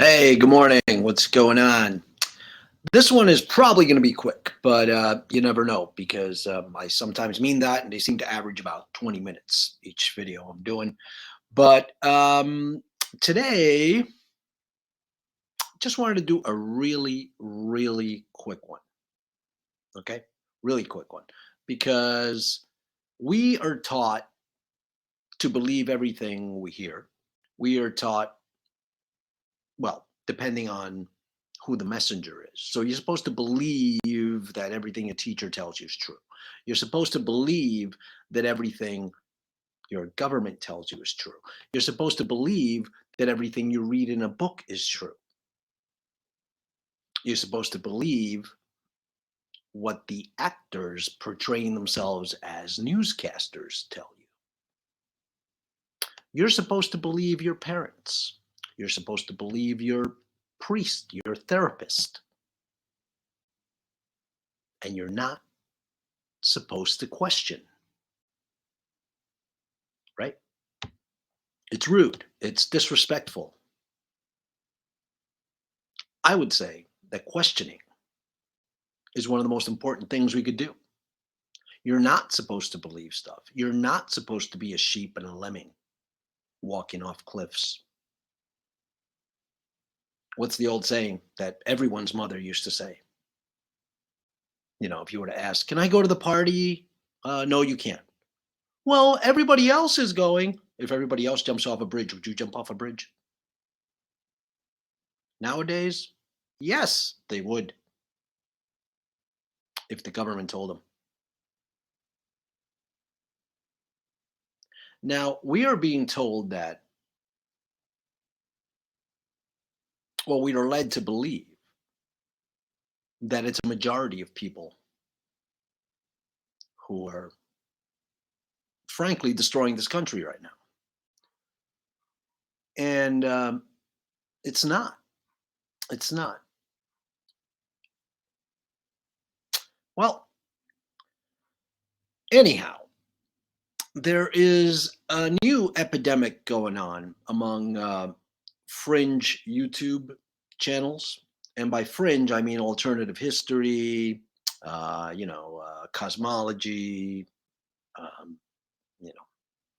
Hey, good morning. What's going on? This one is probably going to be quick, but you never know because I sometimes mean that, and they seem to average about 20 minutes each video I'm doing. But today, just wanted to do a really, really quick one. Okay, really quick one because we are taught to believe everything we hear. We are taught, well, depending on who the messenger is. So you're supposed to believe that everything a teacher tells you is true. You're supposed to believe that everything your government tells you is true. You're supposed to believe that everything you read in a book is true. You're supposed to believe what the actors portraying themselves as newscasters tell you. You're supposed to believe your parents. You're supposed to believe your priest, your therapist. And you're not supposed to question, right? It's rude. It's disrespectful. I would say that questioning is one of the most important things we could do. You're not supposed to believe stuff. You're not supposed to be a sheep and a lemming walking off cliffs. What's the old saying that everyone's mother used to say? You know, if you were to ask, can I go to the party? No, you can't. Well, everybody else is going. If everybody else jumps off a bridge, would you jump off a bridge? Nowadays, yes, they would if the government told them. Now, we are being told that, well, we are led to believe that it's a majority of people who are, frankly, destroying this country right now. And it's not. It's not. Well, anyhow, there is a new epidemic going on among fringe YouTube channels. And by fringe, I mean alternative history, cosmology, um,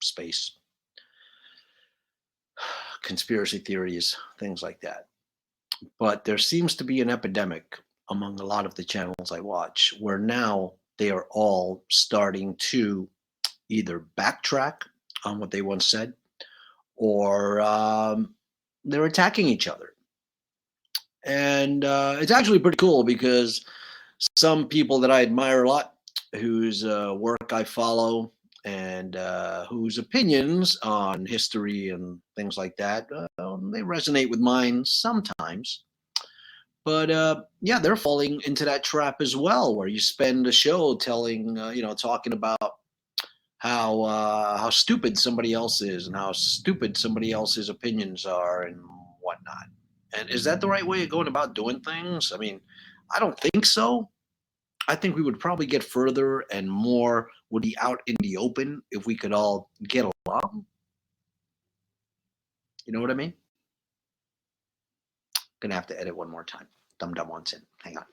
space, conspiracy theories, things like that. But there seems to be an epidemic among a lot of the channels I watch where now they are all starting to either backtrack on what they once said or they're attacking each other. And it's actually pretty cool because some people that I admire a lot, whose work I follow, and whose opinions on history and things like that, they resonate with mine sometimes. But yeah, they're falling into that trap as well, where you spend a show telling, talking about how stupid somebody else is and how stupid somebody else's opinions are and whatnot. And is that the right way of going about doing things? I mean, I don't think so. I think we would probably get further and more would be out in the open if we could all get along. You know what I mean? Gonna have to edit one more time. Dum dum wants in. Hang on.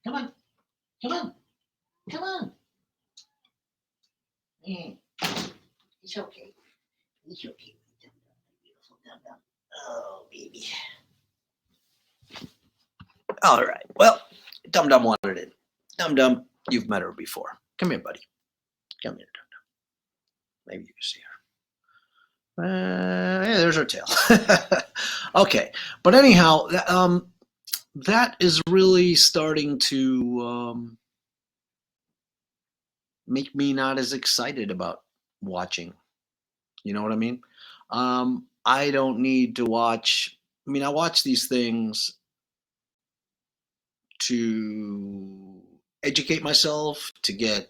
Come on. Come on. Come on. Mm. It's okay. It's okay. Dum dum, beautiful dum dum. Oh, baby. All right. Well, Dum Dum wanted it. Dum Dum, you've met her before. Come here, buddy. Come here, Dum Dum. Maybe you can see her. Yeah, there's her tail. Okay, but anyhow, that is really starting to make me not as excited about watching. You know what I mean? I don't need to watch. I mean, I watch these things to educate myself, to get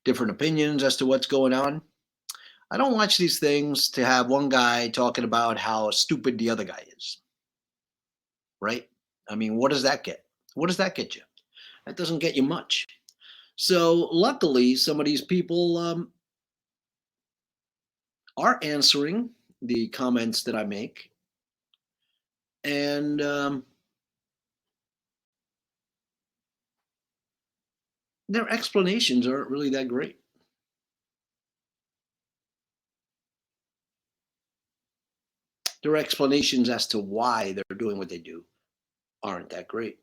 different opinions as to what's going on. I don't watch these things to have one guy talking about how stupid the other guy is, right? I mean, what does that get? What does that get you? That doesn't get you much. So, luckily, some of these people are answering the comments that I make, and their explanations aren't really that great. Their explanations as to why they're doing what they do aren't that great.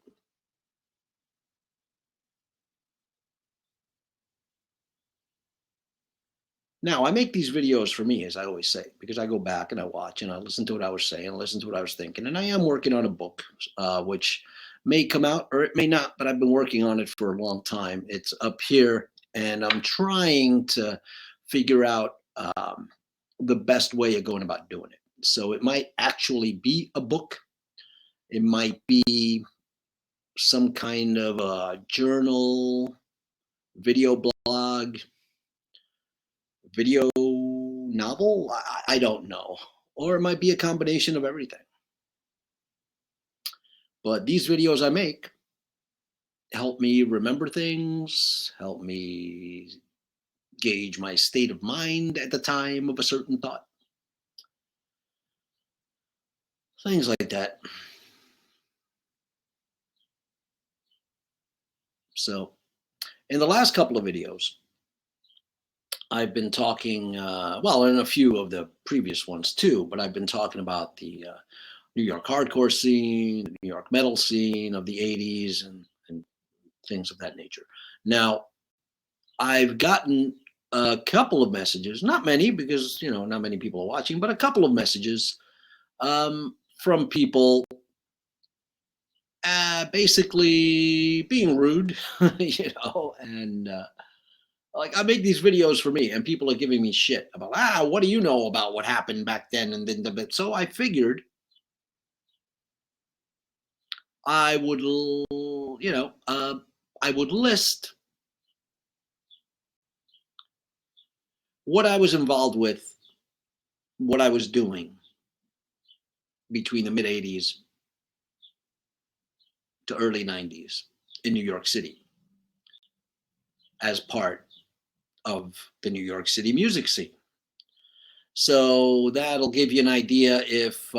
Now, I make these videos for me, as I always say, because I go back and I watch and I listen to what I was saying, I listen to what I was thinking, and I am working on a book, which may come out or it may not, but I've been working on it for a long time. It's up here, and I'm trying to figure out the best way of going about doing it. So it might actually be a book. It might be some kind of a journal, video blog, video novel. I don't know. Or it might be a combination of everything. But these videos I make help me remember things, help me gauge my state of mind at the time of a certain thought, things like that. So, in the last couple of videos, I've been talking, well, in a few of the previous ones too, but I've been talking about the New York hardcore scene, the New York metal scene of the 80s, and things of that nature. Now, I've gotten a couple of messages, not many because, not many people are watching, but a couple of messages from people basically being rude, and like I make these videos for me, and people are giving me shit about, what do you know about what happened back then? And then, so I figured I would, I would list what I was involved with, what I was doing between the mid 80s to early 90s in New York City as part of the New York City music scene. So that'll give you an idea if,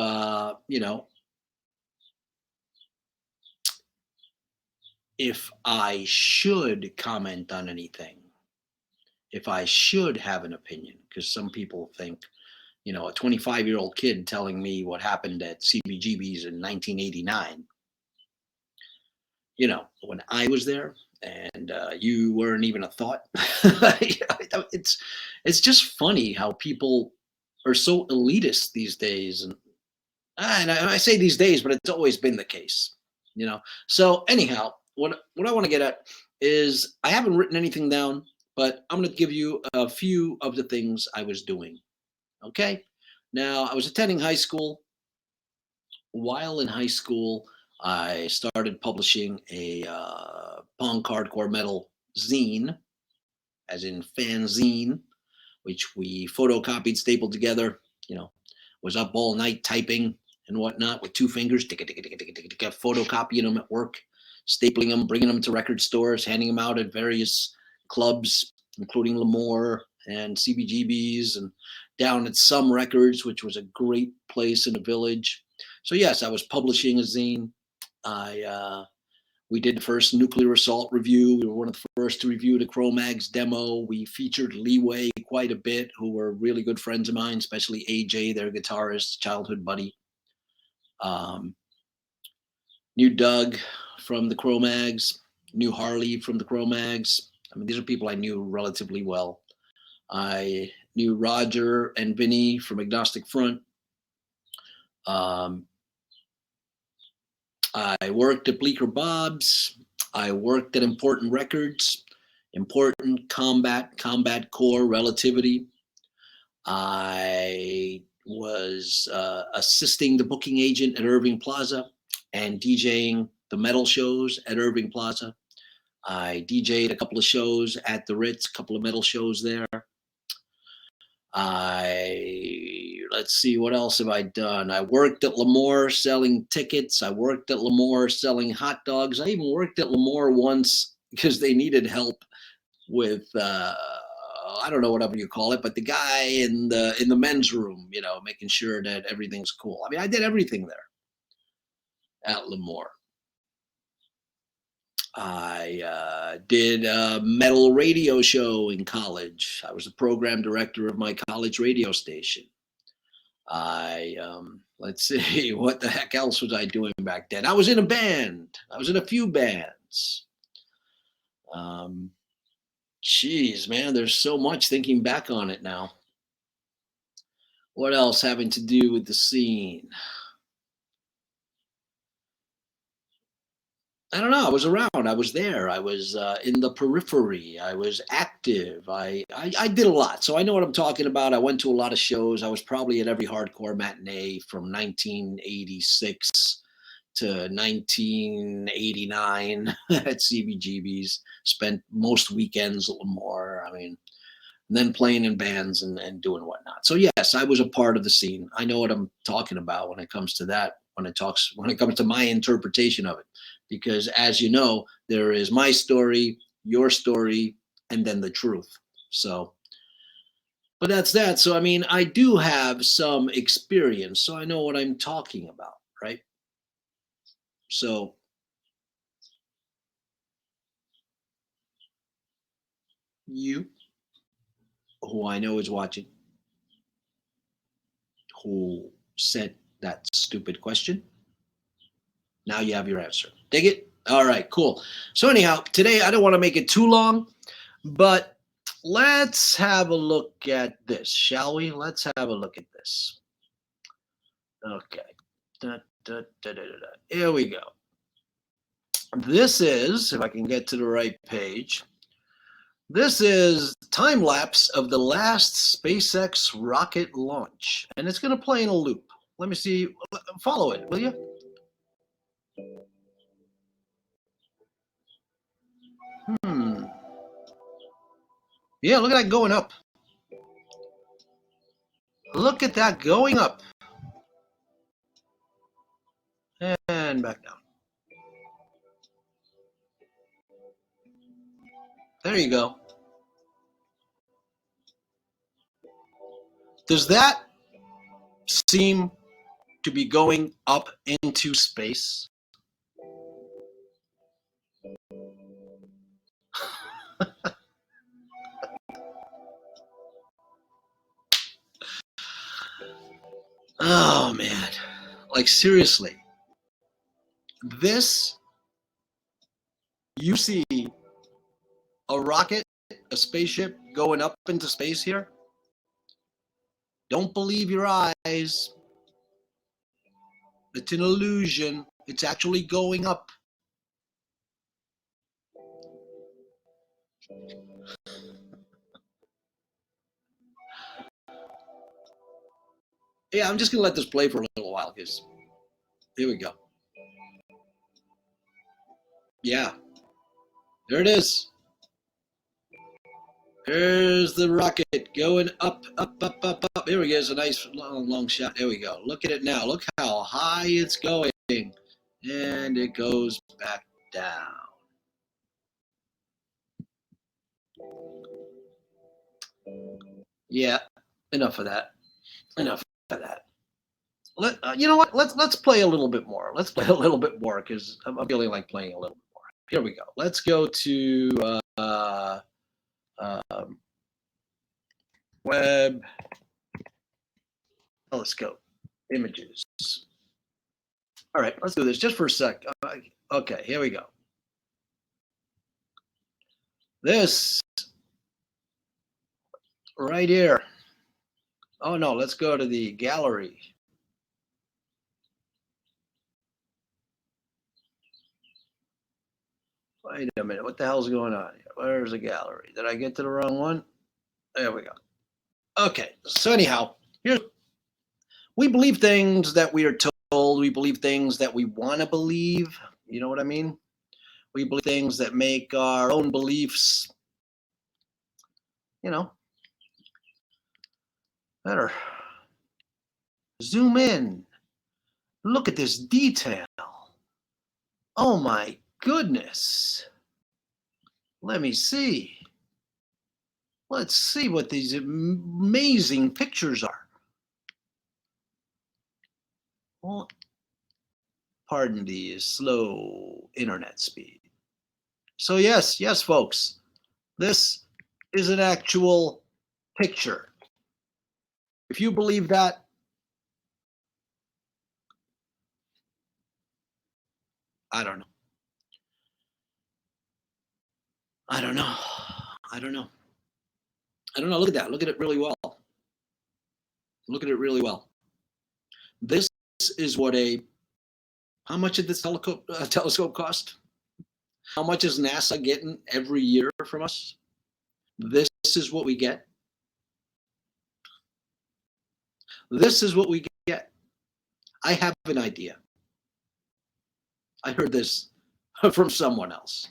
if I should comment on anything, if I should have an opinion, because some people think, a 25-year-old kid telling me what happened at CBGB's in 1989, when I was there and you weren't even a thought. It's just funny how people are so elitist these days, and I say these days, but it's always been the case, So anyhow, what I want to get at is I haven't written anything down, but I'm going to give you a few of the things I was doing. Okay. Now, I was attending high school. While in high school, I started publishing a punk hardcore metal zine, as in fanzine, which we photocopied, stapled together, was up all night typing and whatnot with two fingers, photocopying them at work, stapling them, bringing them to record stores, handing them out at various clubs, including Lemoore and CBGB's, and down at Some Records, which was a great place in the village. So yes, I was publishing a zine. We did the first nuclear assault review. We were one of the first to review the Cro-Mags demo. We featured Leeway quite a bit, who were really good friends of mine, especially AJ, their guitarist, childhood buddy. Knew Doug from the Cro-Mags, knew Harley from the Cro-Mags. I mean, these are people I knew relatively well. I knew Roger and Vinny from Agnostic Front. I worked at Bleecker Bob's. I worked at Important Records, Important Combat Core, Relativity. I was assisting the booking agent at Irving Plaza and DJing the metal shows at Irving Plaza. I DJ'd a couple of shows at the Ritz, a couple of metal shows there. Let's see, what else have I done? I worked at Lemoore selling tickets. I worked at Lemoore selling hot dogs. I even worked at Lemoore once because they needed help with I don't know whatever you call it, but the guy in the men's room, making sure that everything's cool. I mean, I did everything there at Lemoore. I did a metal radio show in college. I was the program director of my college radio station. Let's see, what the heck else was I doing back then? I was in a band. I was in a few bands. Geez, man, there's so much thinking back on it now. What else having to do with the scene? I don't know. I was around. I was there. I was in the periphery. I was active. I did a lot. So I know what I'm talking about. I went to a lot of shows. I was probably at every hardcore matinee from 1986 to 1989 at CBGB's. Spent most weekends at Lemoore. I mean, and then playing in bands and doing whatnot. So yes, I was a part of the scene. I know what I'm talking about when it comes to that, when it comes to my interpretation of it. Because as you know, there is my story, your story, and then the truth. So, but that's that. So I mean, I do have some experience, so I know what I'm talking about, right? So you, who I know is watching, who sent that stupid question, now you have your answer. Dig it? All right, cool. So anyhow, today I don't want to make it too long, but let's have a look at this, shall we? Let's have a look at this. Okay. Da, da, da, da, da, da. Here we go. This is, if I can get to the right page, this is time lapse of the last SpaceX rocket launch, and it's going to play in a loop. Let me see. Follow it, will you? Yeah, look at that going up. Look at that going up. And back down. There you go. Does that seem to be going up into space? Oh, man. Like, seriously. This, you see a rocket, a spaceship going up into space here? Don't believe your eyes. It's an illusion. It's actually going up. Yeah, I'm just going to let this play for a little while because here we go. Yeah, there it is. There's the rocket going up, up, up, up, up. Here we go. It's a nice long shot. There we go. Look at it now. Look how high it's going. And it goes back down. Yeah, enough of that. Enough of that. You know what? Let's play a little bit more. Let's play a little bit more because I'm feeling like playing a little bit more. Here we go. Let's go to um, web telescope images. All right, let's do this just for a sec. Okay, here we go. This right here. Oh no, let's go to the gallery. Wait a minute, what the hell's going on here? Where's the gallery? Did I get to the wrong one? There we go. Okay, so anyhow, we believe things that we are told. We believe things that we want to believe. You know what I mean? We believe things that make our own beliefs, better. Zoom in. Look at this detail. Oh my goodness. Let me see. Let's see what these amazing pictures are. Well, pardon the slow internet speed. So yes, yes, folks, this is an actual picture. If you believe that, I don't know. I don't know. I don't know. I don't know. Look at that. Look at it really well. Look at it really well. This is what a how much did this telescope cost? How much is NASA getting every year from us? This is what we get. This is what we get. I have an idea. I heard this from someone else.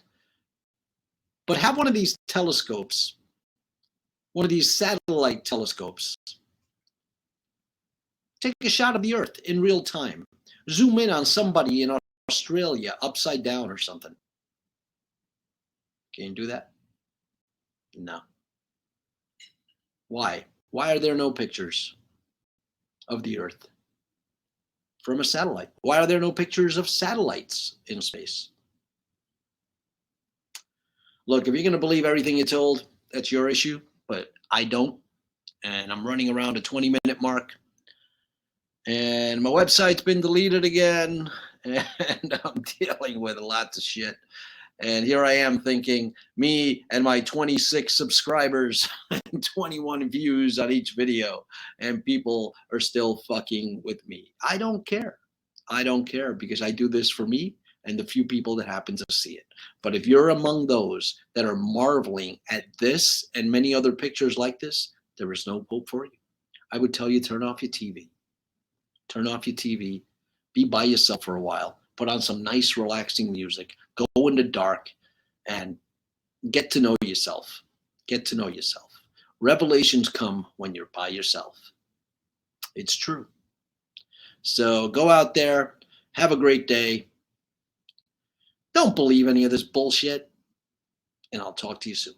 But have one of these telescopes, one of these satellite telescopes, take a shot of the Earth in real time. Zoom in on somebody in Australia upside down or something. Can you do that? No. Why? Why are there no pictures of the Earth from a satellite? Why are there no pictures of satellites in space? Look, if you're going to believe everything you're told, that's your issue, but I don't. And I'm running around a 20-minute mark. And my website's been deleted again. And I'm dealing with lots of shit. And here I am thinking, me and my 26 subscribers and 21 views on each video, and people are still fucking with me. I don't care. I don't care because I do this for me and the few people that happen to see it. But if you're among those that are marveling at this and many other pictures like this, there is no hope for you. I would tell you, turn off your TV. Turn off your TV. Be by yourself for a while. Put on some nice, relaxing music. Go in the dark and get to know yourself. Get to know yourself. Revelations come when you're by yourself. It's true. So go out there. Have a great day. Don't believe any of this bullshit. And I'll talk to you soon.